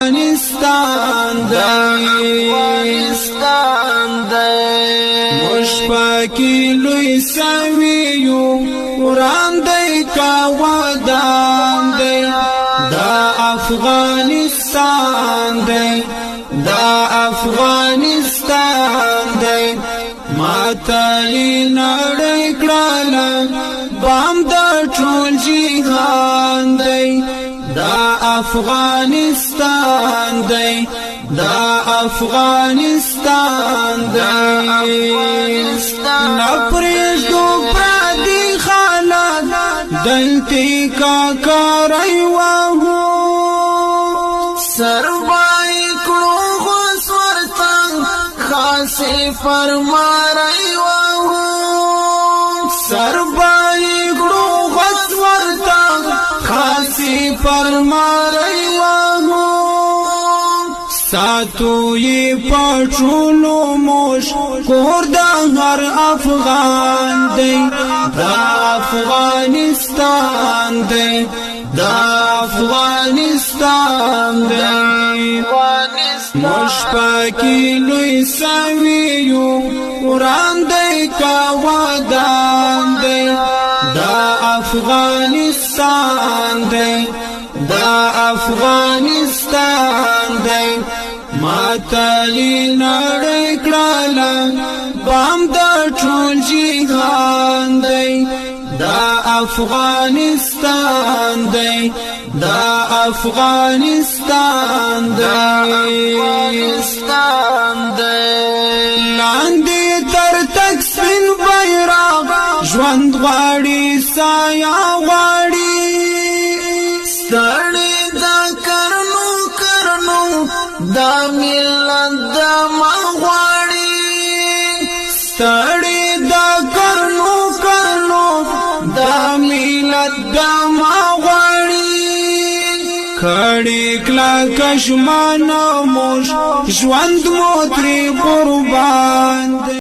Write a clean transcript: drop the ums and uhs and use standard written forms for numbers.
افغانستان دی مشپاکی لوی سویو وران دی کا ودان دی دا افغانستان دی ماتلی نړۍ کړه بام د ټول جهان دی دا افغانستان دی نپریږدو پردي خلک دلته کا کاری وهو سربای کړو غوث ورته خاصه فرمای وهو سربای کړو غوث ورته خاصه فرمای وهو ساتو یې پټولو موش کور د هر افغان دی دا افغانستان دی مشپاکی لوی سویو وران دی کا ودان دی دا افغانستان دی ماتلی نړۍ کړه بام د ټول جهان دی دا افغانستان دی لاندې تر تک سپین بیرغ ژوند غواړي سایه غواړي ستړي دا کرنو دا ملت د مغواړي ستړي دا کرنو دا ملت د مغواړي کړي کلا کشمانه موش ژوند مو ترې قربان